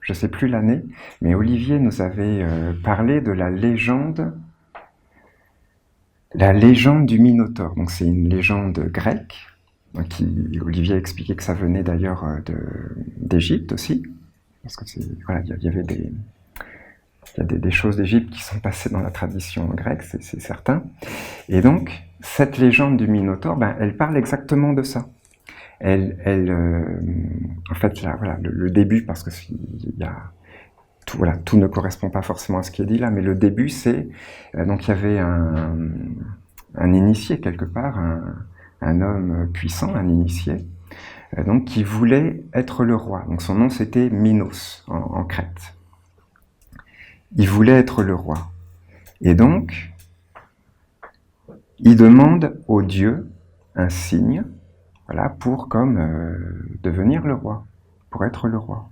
je ne sais plus l'année, mais Olivier nous avait parlé de la légende du Minotaure. Donc c'est une légende grecque, Olivier a expliqué que ça venait d'ailleurs d'Égypte aussi, parce que voilà, il y avait des choses d'Égypte qui sont passées dans la tradition grecque, c'est certain. Et donc, cette légende du Minotaure, elle parle exactement de ça. En fait, là, voilà, le début, parce que tout ne correspond pas forcément à ce qui est dit là, mais le début, c'est donc il y avait un initié quelque part, un homme puissant, un initié, donc qui voulait être le roi. Donc son nom c'était Minos en Crète. Il voulait être le roi. Et donc, il demande au dieu un signe, voilà, pour devenir le roi, pour être le roi.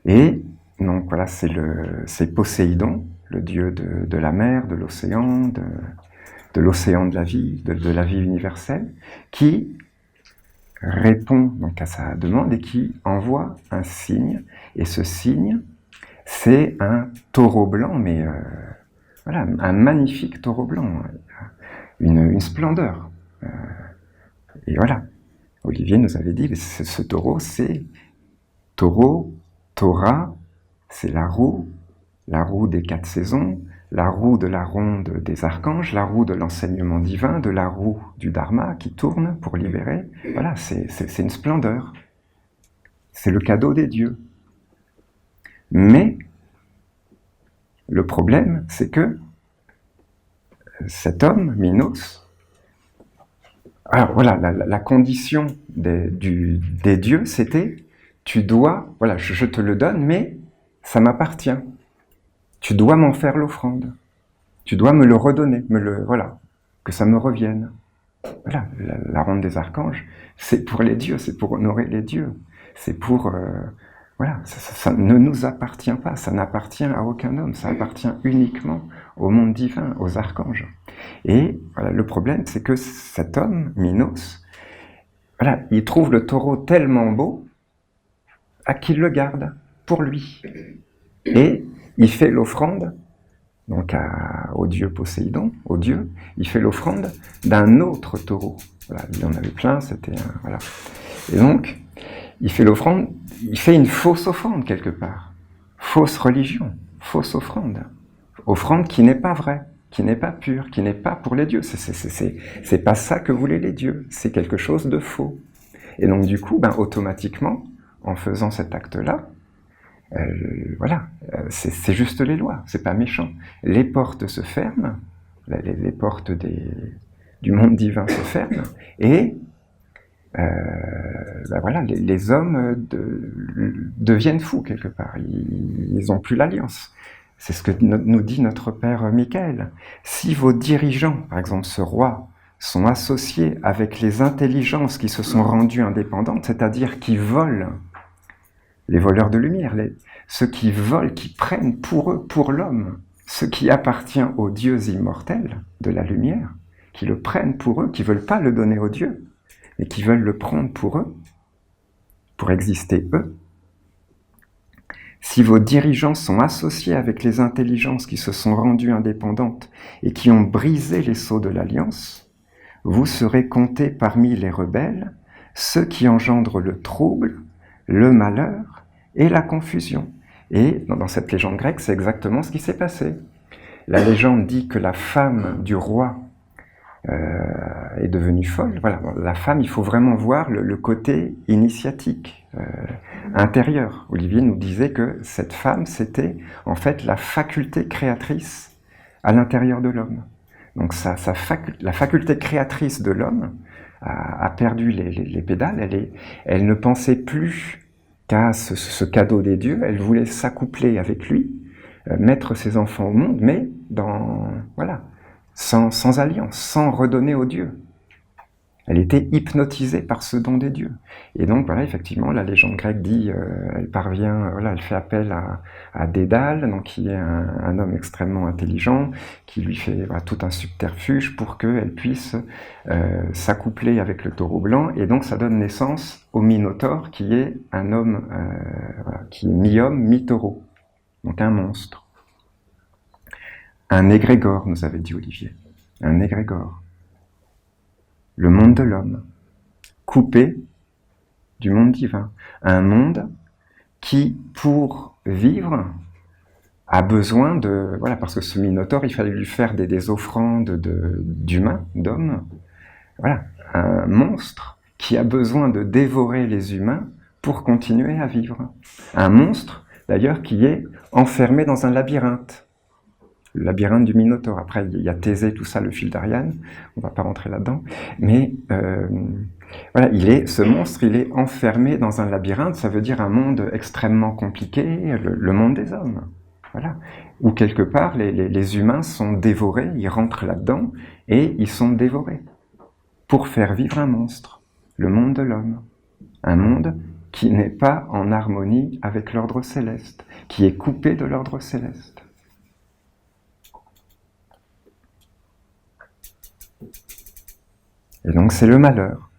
Et donc voilà, c'est Poséidon, le dieu de la mer, de l'océan, de l'océan de la vie, de la vie universelle, qui répond donc à sa demande et qui envoie un signe. Et ce signe, c'est un taureau blanc, mais voilà, un magnifique taureau blanc, une splendeur. Et voilà, Olivier nous avait dit, ce taureau, c'est taureau, Torah, c'est la roue des 4 saisons, la roue de la ronde des archanges, la roue de l'enseignement divin, de la roue du Dharma qui tourne pour libérer. Voilà, c'est une splendeur. C'est le cadeau des dieux. Mais le problème, c'est que cet homme, Minos, alors voilà, la condition des dieux, c'était tu dois, voilà, je te le donne, mais ça m'appartient. Tu dois m'en faire l'offrande. Tu dois me le redonner, voilà, que ça me revienne. Voilà, la ronde des archanges, c'est pour les dieux, c'est pour honorer les dieux. C'est pour, voilà, ça ne nous appartient pas, ça n'appartient à aucun homme, ça appartient uniquement au monde divin, aux archanges. Et voilà, le problème, c'est que cet homme, Minos, voilà, il trouve le taureau tellement beau qu'il le garde pour lui. Et il fait l'offrande, donc au dieu Poséidon, au dieu, il fait l'offrande d'un autre taureau. Voilà, il en avait plein, c'était voilà. Et donc, il fait l'offrande, il fait une fausse offrande quelque part. Fausse religion, fausse offrande. Offrande qui n'est pas vraie, qui n'est pas pure, qui n'est pas pour les dieux. C'est pas ça que voulaient les dieux, c'est quelque chose de faux. Et donc du coup, automatiquement, en faisant cet acte-là, voilà, c'est juste les lois, c'est pas méchant. Les portes se ferment, les portes du monde divin se ferment, et voilà, les hommes deviennent fous quelque part. Ils n'ont plus l'alliance. C'est ce que nous dit notre père Michael. Si vos dirigeants, par exemple ce roi, sont associés avec les intelligences qui se sont rendues indépendantes, c'est-à-dire qui volent, les voleurs de lumière, ceux qui volent, qui prennent pour eux, pour l'homme, ce qui appartient aux dieux immortels de la lumière, qui le prennent pour eux, qui ne veulent pas le donner aux dieux, mais qui veulent le prendre pour eux, pour exister eux. Si vos dirigeants sont associés avec les intelligences qui se sont rendues indépendantes et qui ont brisé les sceaux de l'alliance, vous serez comptés parmi les rebelles, ceux qui engendrent le trouble, le malheur et la confusion. Et dans cette légende grecque, c'est exactement ce qui s'est passé. La légende dit que la femme du roi est devenue folle. Voilà, la femme, il faut vraiment voir le côté initiatique, intérieur. Olivier nous disait que cette femme, c'était en fait la faculté créatrice à l'intérieur de l'homme. Donc la faculté créatrice de l'homme a perdu les pédales, elle ne pensait plus qu'à ce cadeau des dieux, elle voulait s'accoupler avec lui, mettre ses enfants au monde, mais voilà, sans alliance, sans redonner aux dieux. Elle était hypnotisée par ce don des dieux. Et donc, voilà, effectivement, la légende grecque dit, elle parvient, voilà, elle fait appel à Dédale, donc qui est un homme extrêmement intelligent, qui lui fait voilà, tout un subterfuge pour qu'elle puisse s'accoupler avec le taureau blanc. Et donc, ça donne naissance au Minotaure, qui est un homme, voilà, qui est mi-homme, mi-taureau. Donc, un monstre. Un égrégore, nous avait dit Olivier. Un égrégore. Le monde de l'homme, coupé du monde divin. Un monde qui, pour vivre, a besoin de... Voilà, parce que ce Minotaure, il fallait lui faire des offrandes d'humains, d'hommes. Voilà, un monstre qui a besoin de dévorer les humains pour continuer à vivre. Un monstre, d'ailleurs, qui est enfermé dans un labyrinthe. Le labyrinthe du Minotaure. Après, il y a Thésée, tout ça, le fil d'Ariane. On ne va pas rentrer là-dedans. Mais voilà, ce monstre, il est enfermé dans un labyrinthe. Ça veut dire un monde extrêmement compliqué, le monde des hommes. Voilà. Où quelque part, les humains sont dévorés, ils rentrent là-dedans et ils sont dévorés. Pour faire vivre un monstre, le monde de l'homme. Un monde qui n'est pas en harmonie avec l'ordre céleste, qui est coupé de l'ordre céleste. Et donc c'est le malheur.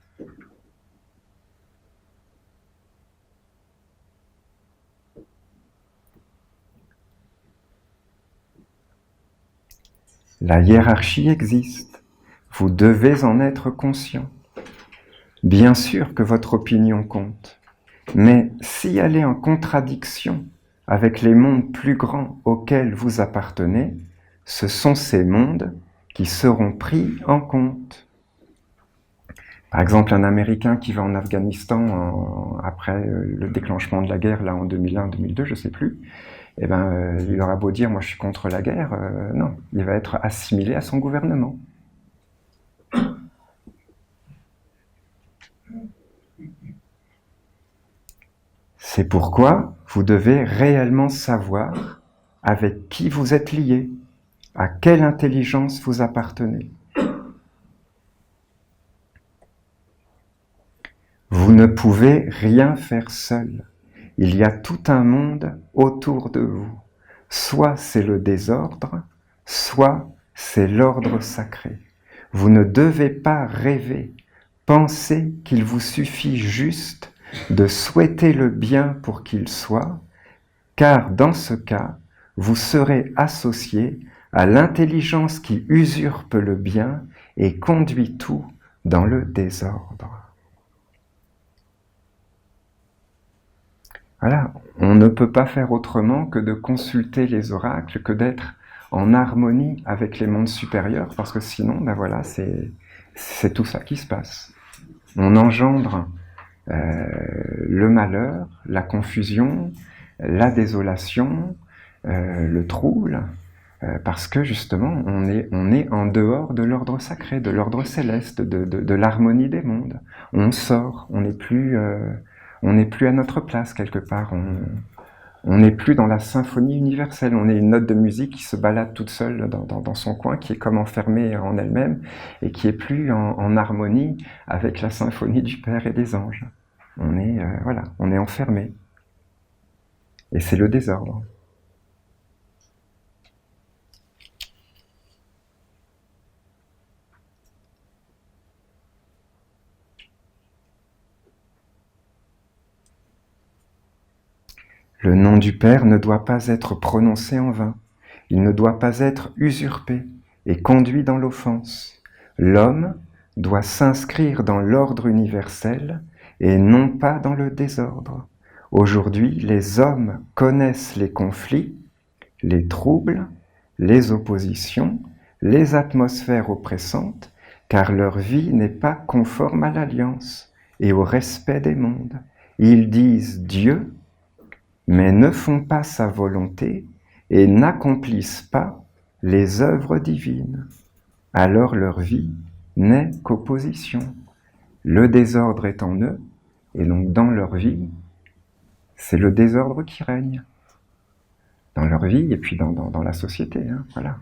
La hiérarchie existe. Vous devez en être conscient. Bien sûr que votre opinion compte, mais si elle est en contradiction avec les mondes plus grands auxquels vous appartenez, ce sont ces mondes qui seront pris en compte. Par exemple, un Américain qui va en Afghanistan après le déclenchement de la guerre, là en 2001-2002, je ne sais plus, eh ben, il aura beau dire « moi je suis contre la guerre », non, il va être assimilé à son gouvernement. C'est pourquoi vous devez réellement savoir avec qui vous êtes lié, à quelle intelligence vous appartenez. Vous ne pouvez rien faire seul. Il y a tout un monde autour de vous. Soit c'est le désordre, soit c'est l'ordre sacré. Vous ne devez pas rêver, penser qu'il vous suffit juste de souhaiter le bien pour qu'il soit, car dans ce cas, vous serez associé à l'intelligence qui usurpe le bien et conduit tout dans le désordre. Voilà, on ne peut pas faire autrement que de consulter les oracles, que d'être en harmonie avec les mondes supérieurs, parce que sinon, ben voilà, c'est tout ça qui se passe. On engendre le malheur, la confusion, la désolation, le trouble, parce que justement, on est en dehors de l'ordre sacré, de l'ordre céleste, de l'harmonie des mondes. On sort, on n'est plus à notre place quelque part, on n'est plus dans la symphonie universelle, on est une note de musique qui se balade toute seule dans son coin, qui est comme enfermée en elle-même, et qui est plus en harmonie avec la symphonie du Père et des anges. On est enfermé. Et c'est le désordre. Le nom du Père ne doit pas être prononcé en vain. Il ne doit pas être usurpé et conduit dans l'offense. L'homme doit s'inscrire dans l'ordre universel et non pas dans le désordre. Aujourd'hui, les hommes connaissent les conflits, les troubles, les oppositions, les atmosphères oppressantes, car leur vie n'est pas conforme à l'alliance et au respect des mondes. Ils disent Dieu, mais ne font pas sa volonté et n'accomplissent pas les œuvres divines. Alors leur vie n'est qu'opposition. Le désordre est en eux, et donc dans leur vie, c'est le désordre qui règne. Dans leur vie et puis dans la société, hein, voilà.